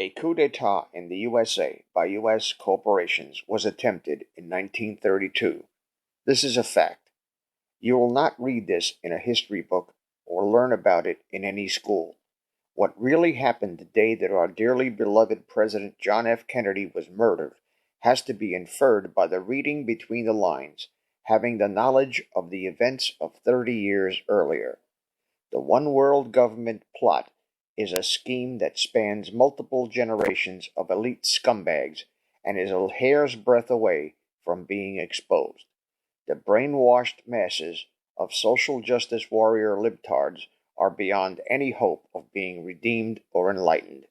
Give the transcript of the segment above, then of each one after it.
A coup d'etat in the USA by U.S. corporations was attempted in 1932. This is a fact. You will not read this in a history book or learn about it in any school. What really happened the day that our dearly beloved President John F. Kennedy was murdered has to be inferred by the reading between the lines, having the knowledge of the events of 30 years earlier. The one world government plot is a scheme that spans multiple generations of elite scumbags and is a hair's breadth away from being exposed. The brainwashed masses of social justice warrior libtards are beyond any hope of being redeemed or enlightened.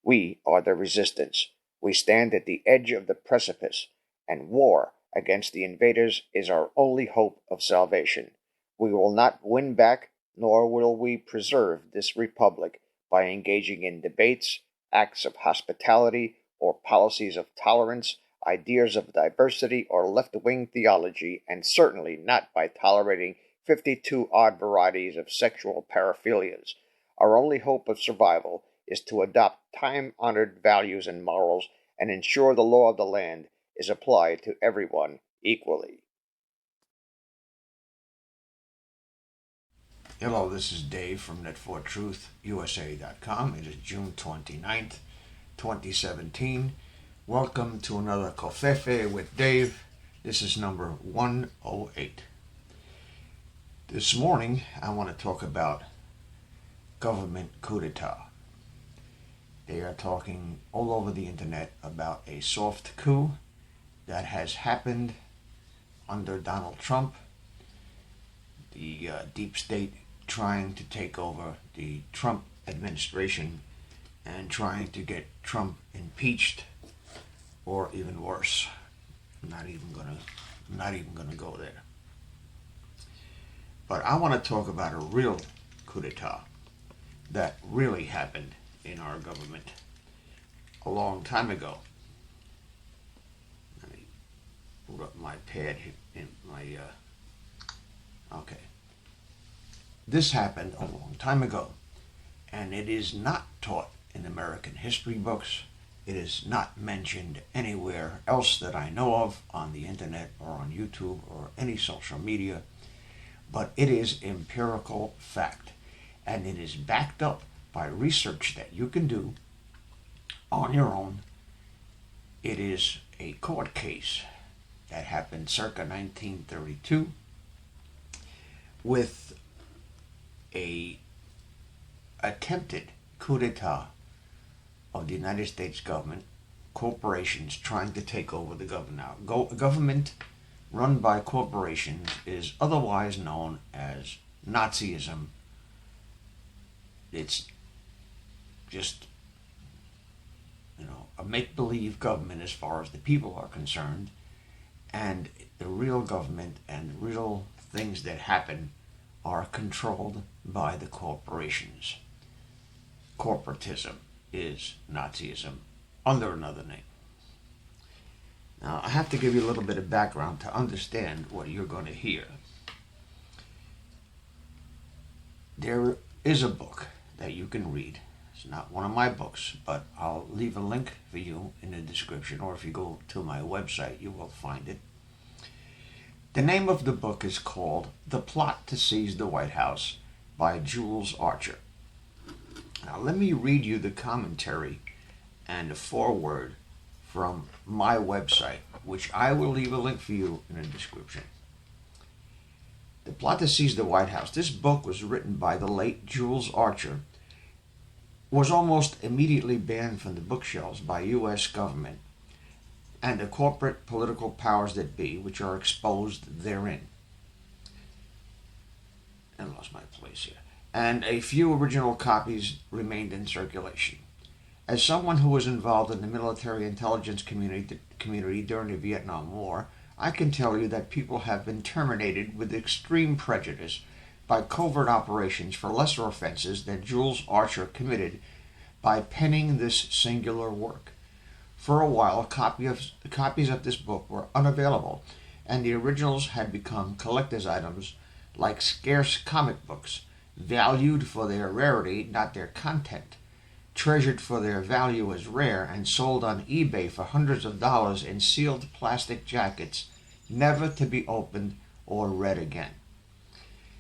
We are the resistance. We stand at the edge of the precipice, and war against the invaders is our only hope of salvation. We will not win back, nor will we preserve this republic by engaging in debates, acts of hospitality, or policies of tolerance, ideas of diversity, or left-wing theology, and certainly not by tolerating 52 odd varieties of sexual paraphilias. Our only hope of survival is to adopt time-honored values and morals and ensure the law of the land is applied to everyone equally. Hello, this is Dave from net4truthusa.com. It is June 29th, 2017. Welcome to another Covfefe with Dave. This is number 108. This morning, I want to talk about government coup d'etat. They are talking all over the internet about a soft coup that has happened under Donald Trump, the deep state trying to take over the Trump administration and trying to get Trump impeached, or even worse. I'm not even gonna go there. But I want to talk about a real coup d'etat that really happened in our government a long time ago. Let me put up my pad in my okay. This happened a long time ago, and it is not taught in American history books. It is not mentioned anywhere else that I know of on the internet or on YouTube or any social media, but it is empirical fact, and it is backed up by research that you can do on your own. It is a court case that happened circa 1932 with a attempted coup d'etat of the United States government, corporations trying to take over the government. Now, government run by corporations is otherwise known as Nazism. It's just, a make-believe government as far as the people are concerned, and the real government and real things that happen are controlled by the corporations. Corporatism is Nazism under another name. Now, I have to give you a little bit of background to understand what you're going to hear. There is a book that you can read. It's not one of my books, but I'll leave a link for you in the description, or if you go to my website, you will find it. The name of the book is called The Plot to Seize the White House by Jules Archer. Now, let me read you the commentary and the foreword from my website, which I will leave a link for you in the description. The Plot to Seize the White House. This book was written by the late Jules Archer, was almost immediately banned from the bookshelves by U.S. government and the corporate political powers that be, which are exposed therein. I lost my place here. And a few original copies remained in circulation. As someone who was involved in the military intelligence community during the Vietnam War, I can tell you that people have been terminated with extreme prejudice by covert operations for lesser offenses than Jules Archer committed by penning this singular work. For a while, copies of this book were unavailable, and the originals had become collector's items like scarce comic books, valued for their rarity, not their content. treasured for their value as rare and sold on eBay for hundreds of dollars in sealed plastic jackets, never to be opened or read again.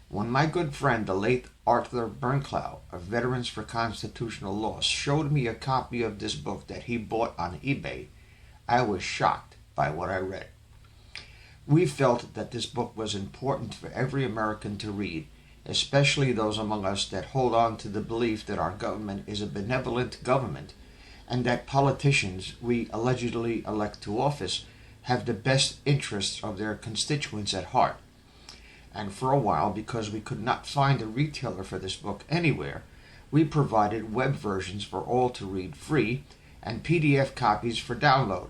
When my good friend, the late Arthur Bernclau of Veterans for Constitutional Law, showed me a copy of this book that he bought on eBay, I was shocked by what I read. We felt that this book was important for every American to read, especially those among us that hold on to the belief that our government is a benevolent government and that politicians we allegedly elect to office have the best interests of their constituents at heart. And for a while, because we could not find a retailer for this book anywhere, we provided web versions for all to read free and PDF copies for download.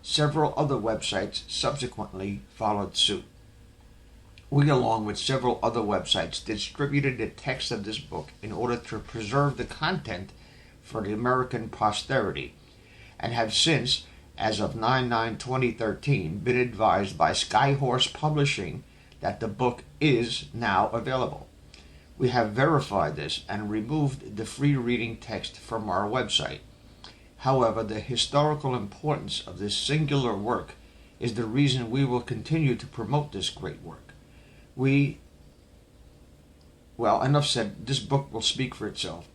Several other websites subsequently followed suit. We, along with several other websites, distributed the text of this book in order to preserve the content for the American posterity, and have since, as of 9/9/2013, been advised by Skyhorse Publishing that the book is now available. We have verified this and removed the free reading text from our website. However, the historical importance of this singular work is the reason we will continue to promote this great work. Enough said. This book will speak for itself.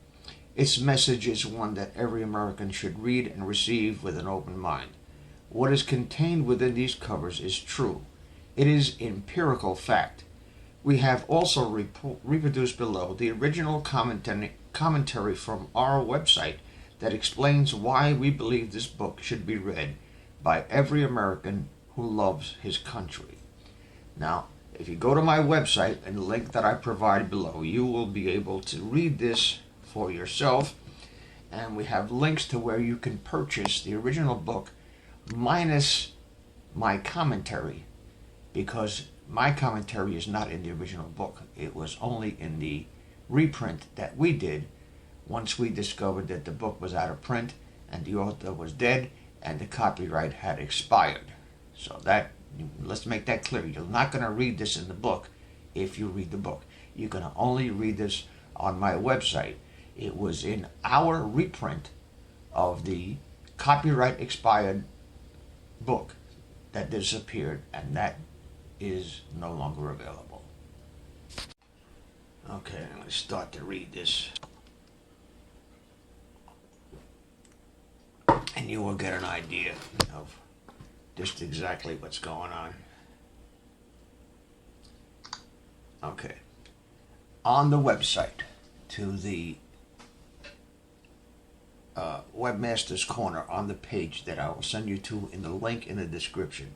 Its message is one that every American should read and receive with an open mind. What is contained within these covers is true. It is empirical fact. We have also reproduced below the original commentary from our website that explains why we believe this book should be read by every American who loves his country. Now, if you go to my website and the link that I provide below, you will be able to read this for yourself, and we have links to where you can purchase the original book minus my commentary, because my commentary is not in the original book. It was only in the reprint that we did once we discovered that the book was out of print and the author was dead and the copyright had expired. So let's make that clear. You're not going to read this in the book if you read the book. You're going to only read this on my website. It was in our reprint of the copyright expired book that disappeared, and that is no longer available. Okay, I'm going to start to read this, and you will get an idea of just exactly what's going on. Okay. On the website, to the Webmaster's Corner, on the page that I will send you to in the link in the description,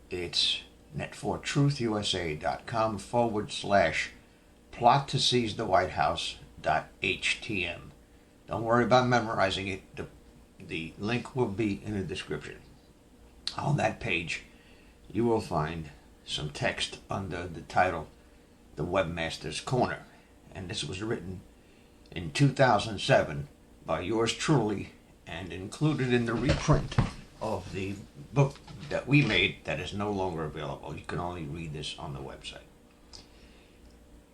it's netfortruthUSA.com/plot to seize the White House.htm. Don't worry about memorizing it. The link will be in the description. On that page, you will find some text under the title, The Webmaster's Corner. And this was written in 2007 by yours truly and included in the reprint of the book that we made that is no longer available. You can only read this on the website.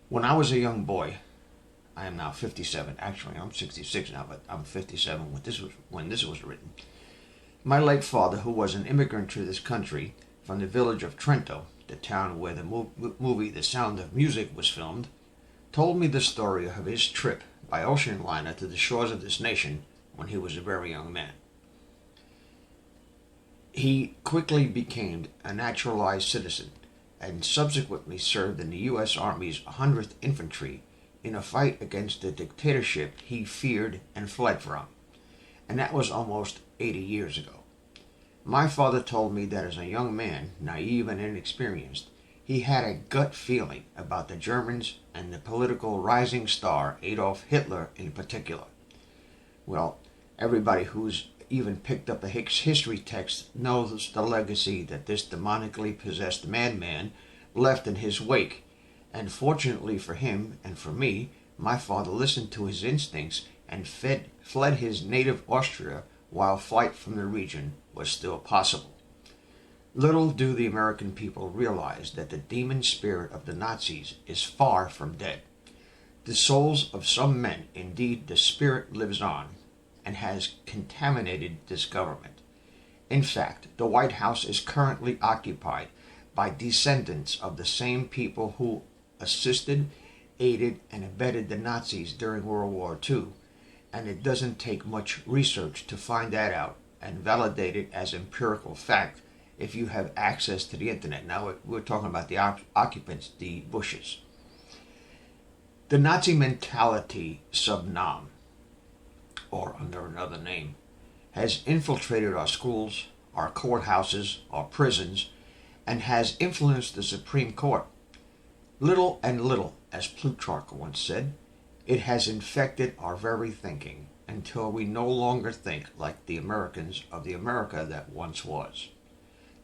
When I was a young boy, I am now 57. Actually, I'm 66 now, but I'm 57 when this was written. My late father, who was an immigrant to this country from the village of Trento, the town where the movie The Sound of Music was filmed, told me the story of his trip by ocean liner to the shores of this nation when he was a very young man. He quickly became a naturalized citizen and subsequently served in the U.S. Army's 100th Infantry in a fight against the dictatorship he feared and fled from. And that was almost 80 years ago. My father told me that as a young man, naive and inexperienced, he had a gut feeling about the Germans and the political rising star Adolf Hitler in particular. Well, everybody who's even picked up a history text knows the legacy that this demonically possessed madman left in his wake, and fortunately for him and for me, my father listened to his instincts and fled his native Austria while flight from the region was still possible. Little do the American people realize that the demon spirit of the Nazis is far from dead. The souls of some men, indeed the spirit lives on, and has contaminated this government. In fact, the White House is currently occupied by descendants of the same people who assisted, aided, and abetted the Nazis during World War II, and it doesn't take much research to find that out and validate it as empirical fact if you have access to the internet. Now we're talking about the occupants, the Bushes. The Nazi mentality sub nom, or under another name, has infiltrated our schools, our courthouses, our prisons, and has influenced the Supreme Court. Little and little, as Plutarch once said, it has infected our very thinking until we no longer think like the Americans of the America that once was.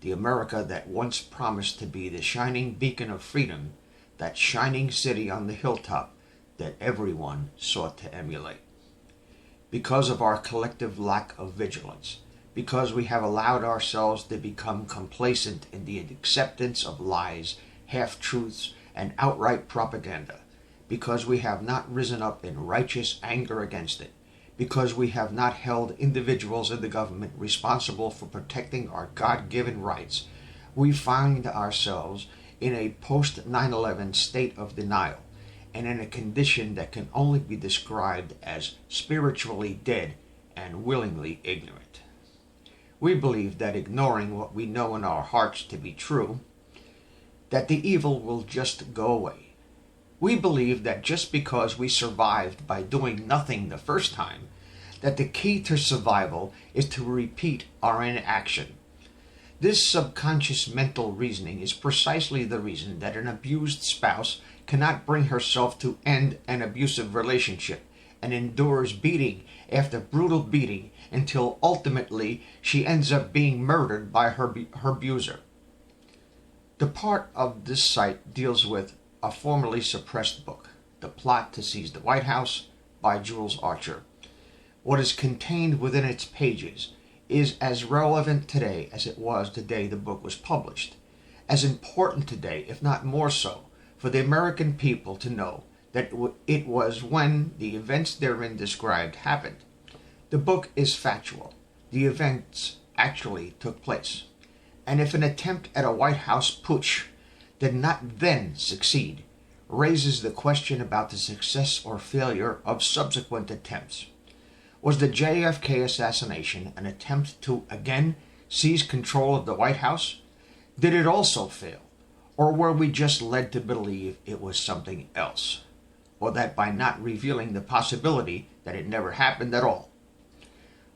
The America that once promised to be the shining beacon of freedom, that shining city on the hilltop that everyone sought to emulate. Because of our collective lack of vigilance, because we have allowed ourselves to become complacent in the acceptance of lies, half-truths, and outright propaganda, because we have not risen up in righteous anger against it, because we have not held individuals in the government responsible for protecting our God-given rights, we find ourselves in a post-9/11 state of denial, and in a condition that can only be described as spiritually dead and willingly ignorant. We believe that ignoring what we know in our hearts to be true, that the evil will just go away. We believe that just because we survived by doing nothing the first time, that the key to survival is to repeat our inaction. This subconscious mental reasoning is precisely the reason that an abused spouse cannot bring herself to end an abusive relationship and endures beating after brutal beating until ultimately she ends up being murdered by her abuser. The part of this site deals with a formerly suppressed book, The Plot to Seize the White House by Jules Archer. What is contained within its pages is as relevant today as it was the day the book was published, as important today, if not more so, for the American people to know that it was when the events therein described happened. The book is factual. The events actually took place. And if an attempt at a White House putsch did not then succeed, raises the question about the success or failure of subsequent attempts. Was the JFK assassination an attempt to again seize control of the White House? Did it also fail? Or were we just led to believe it was something else? Or that by not revealing the possibility that it never happened at all?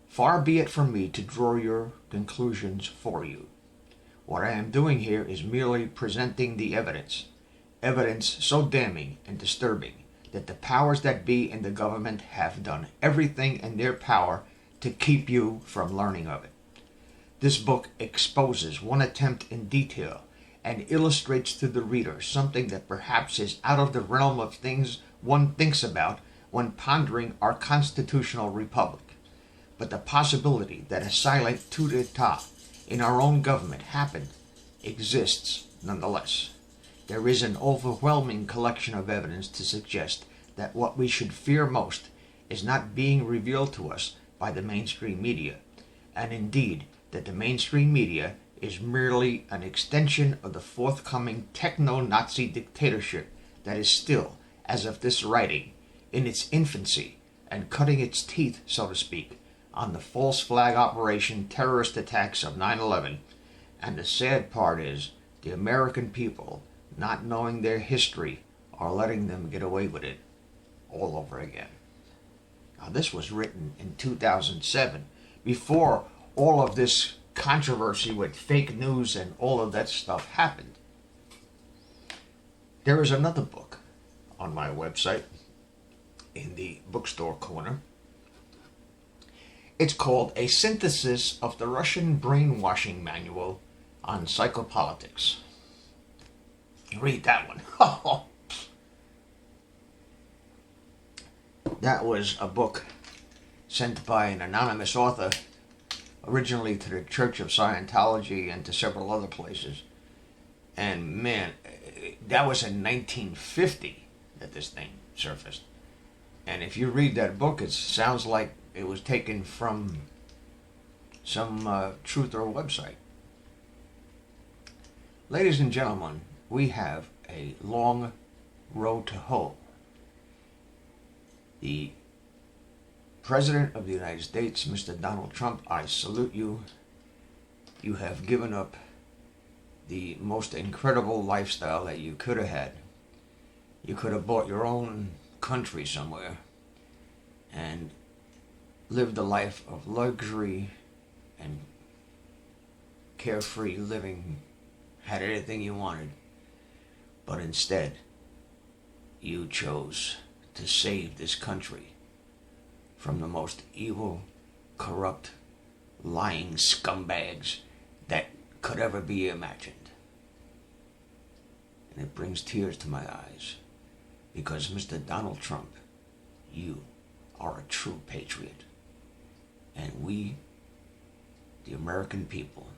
Far be it from me to draw your conclusions for you. What I am doing here is merely presenting the evidence so damning and disturbing that the powers that be in the government have done everything in their power to keep you from learning of it. This book exposes one attempt in detail and illustrates to the reader something that perhaps is out of the realm of things one thinks about when pondering our constitutional republic. But the possibility that a silent coup d'etat in our own government happened exists nonetheless. There is an overwhelming collection of evidence to suggest that what we should fear most is not being revealed to us by the mainstream media, and indeed that the mainstream media is merely an extension of the forthcoming techno-Nazi dictatorship that is still, as of this writing, in its infancy and cutting its teeth, so to speak, on the false flag operation terrorist attacks of 9/11. And the sad part is the American people, not knowing their history, are letting them get away with it all over again. Now, this was written in 2007, before all of this controversy with fake news and all of that stuff happened. There is another book on my website in the bookstore corner. It's called A Synthesis of the Russian Brainwashing Manual on Psychopolitics. Read that one. That was a book sent by an anonymous author, originally to the Church of Scientology and to several other places. And man, that was in 1950 that this thing surfaced. And if you read that book, it sounds like it was taken from some truther website. Ladies and gentlemen, we have a long road to hoe. The President of the United States, Mr. Donald Trump, I salute you. You have given up the most incredible lifestyle that you could have had. You could have bought your own country somewhere and lived a life of luxury and carefree living, had anything you wanted. But instead, you chose to save this country from the most evil, corrupt, lying scumbags that could ever be imagined. And it brings tears to my eyes, because Mr. Donald Trump, you are a true patriot. And we, the American people,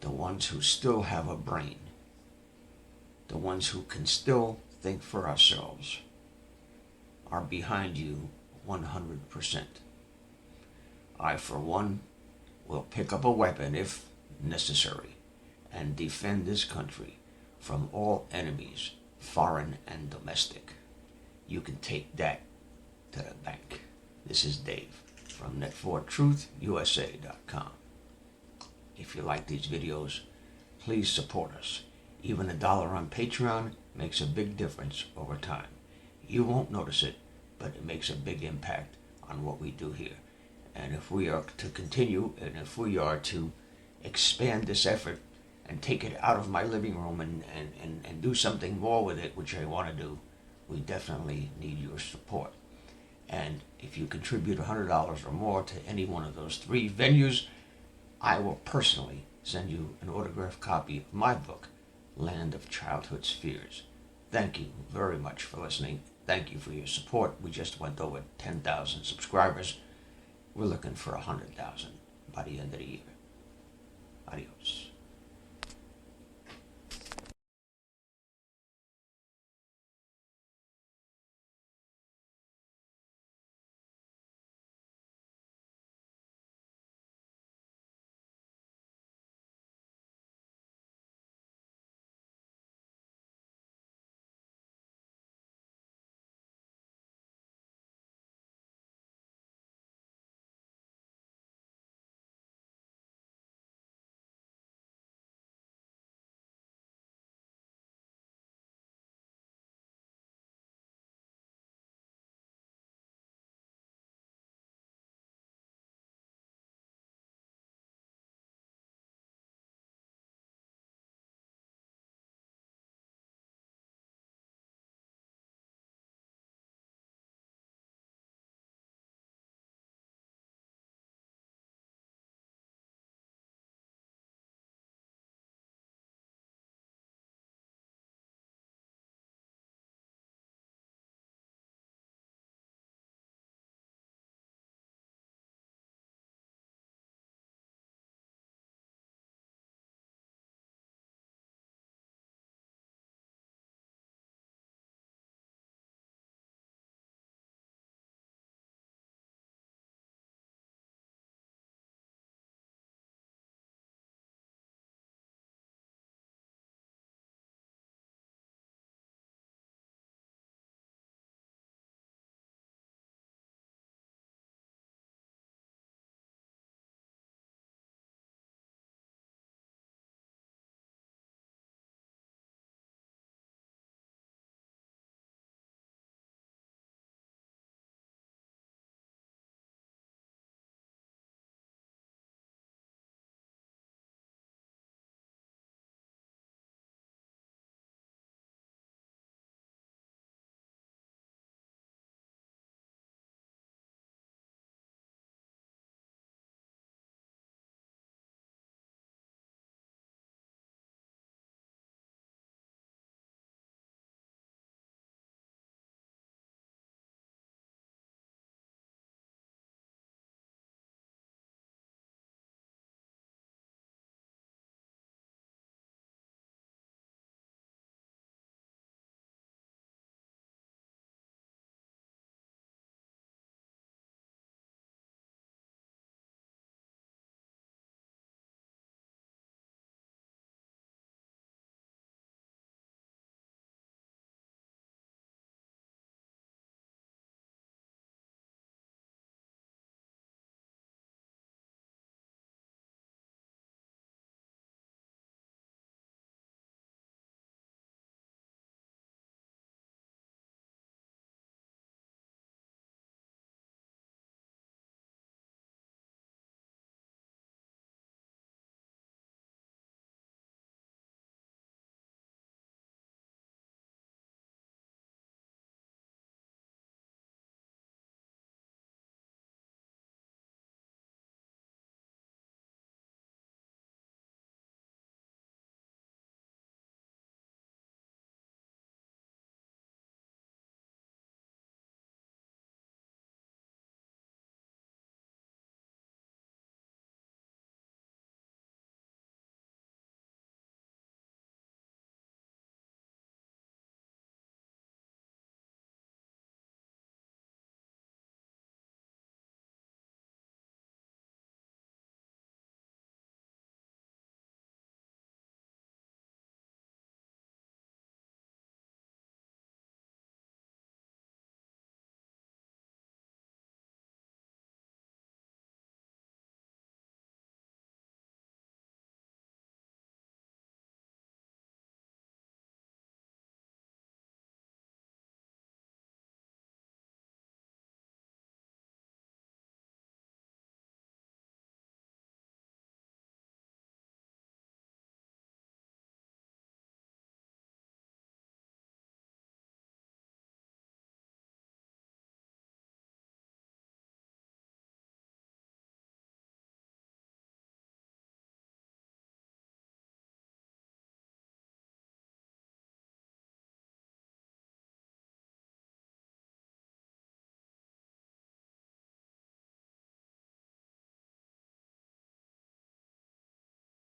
the ones who still have a brain, the ones who can still think for ourselves, are behind you 100%. I, for one, will pick up a weapon if necessary and defend this country from all enemies, foreign and domestic. You can take that to the bank. This is Dave from net4truthusa.com. If you like these videos, please support us. Even $1 on Patreon makes a big difference over time. You won't notice it, but it makes a big impact on what we do here. And if we are to continue, and if we are to expand this effort and take it out of my living room and do something more with it, which I want to do, we definitely need your support. And if you contribute $100 or more to any one of those 3 venues, I will personally send you an autographed copy of my book, Land of Childhood's Fears. Thank you very much for listening. Thank you for your support. We just went over 10,000 subscribers. We're looking for 100,000 by the end of the year. Adios.